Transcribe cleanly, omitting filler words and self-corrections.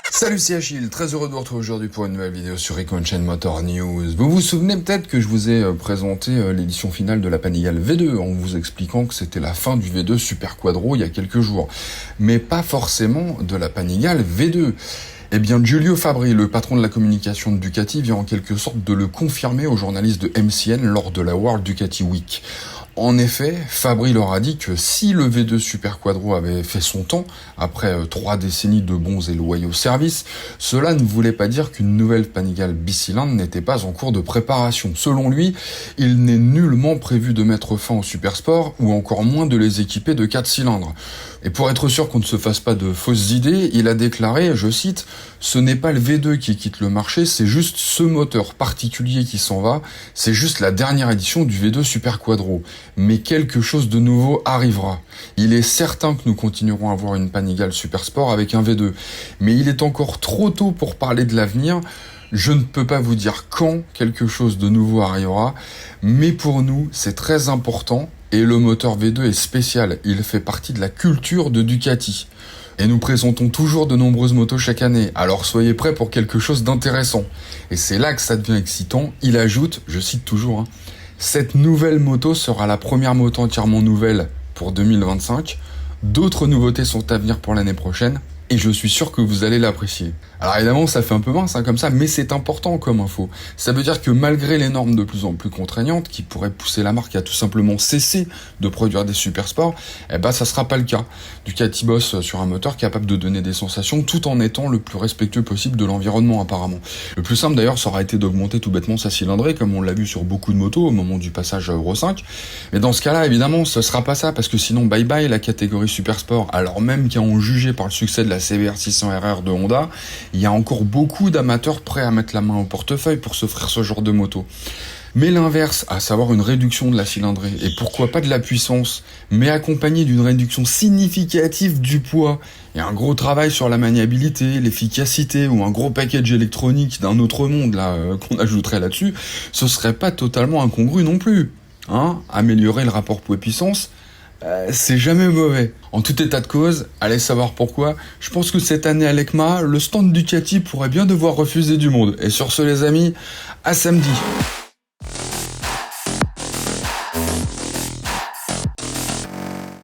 Salut, c'est Achille, très heureux de vous retrouver aujourd'hui pour une nouvelle vidéo sur Recon Chain Motor News. Vous vous souvenez peut-être que je vous ai présenté l'édition finale de la Panigale V2 en vous expliquant que c'était la fin du V2 Super Quadro il y a quelques jours. Mais pas forcément de la Panigale V2. Eh bien, Giulio Fabri, le patron de la communication de Ducati, vient en quelque sorte de le confirmer aux journalistes de MCN lors de la World Ducati Week. En effet, Fabri leur a dit que si le V2 Super Quadro avait fait son temps, après 3 décennies de bons et loyaux services, cela ne voulait pas dire qu'une nouvelle Panigale bicylindre n'était pas en cours de préparation. Selon lui, il n'est nullement prévu de mettre fin au Supersport, ou encore moins de les équiper de 4 cylindres. Et pour être sûr qu'on ne se fasse pas de fausses idées, il a déclaré, je cite, « Ce n'est pas le V2 qui quitte le marché, c'est juste ce moteur particulier qui s'en va, c'est juste la dernière édition du V2 Super Quadro. Mais quelque chose de nouveau arrivera. Il est certain que nous continuerons à avoir une Panigale Supersport avec un V2. Mais il est encore trop tôt pour parler de l'avenir. Je ne peux pas vous dire quand quelque chose de nouveau arrivera, mais pour nous, c'est très important. Et le moteur V2 est spécial, il fait partie de la culture de Ducati. Et nous présentons toujours de nombreuses motos chaque année, alors soyez prêts pour quelque chose d'intéressant. Et c'est là que ça devient excitant, il ajoute, je cite toujours, cette nouvelle moto sera la première moto entièrement nouvelle pour 2025, d'autres nouveautés sont à venir pour l'année prochaine, et je suis sûr que vous allez l'apprécier. Alors évidemment, ça fait un peu mince comme ça, mais c'est important comme info. Ça veut dire que malgré les normes de plus en plus contraignantes, qui pourraient pousser la marque à tout simplement cesser de produire des supersports, ça sera pas le cas. Ducati bosse sur un moteur capable de donner des sensations tout en étant le plus respectueux possible de l'environnement apparemment. Le plus simple d'ailleurs, ça aurait été d'augmenter tout bêtement sa cylindrée, comme on l'a vu sur beaucoup de motos au moment du passage à Euro 5. Mais dans ce cas-là, évidemment, ce sera pas ça, parce que sinon bye bye la catégorie supersport, alors même qu'à en juger par le succès de la CBR 600RR de Honda, il y a encore beaucoup d'amateurs prêts à mettre la main au portefeuille pour s'offrir ce genre de moto. Mais l'inverse, à savoir une réduction de la cylindrée, et pourquoi pas de la puissance, mais accompagnée d'une réduction significative du poids, et un gros travail sur la maniabilité, l'efficacité, ou un gros package électronique d'un autre monde qu'on ajouterait là-dessus, ce serait pas totalement incongru non plus. Améliorer le rapport poids-puissance, c'est jamais mauvais. En tout état de cause, allez savoir pourquoi, je pense que cette année à l'ECMA, le stand Ducati pourrait bien devoir refuser du monde. Et sur ce les amis, à samedi.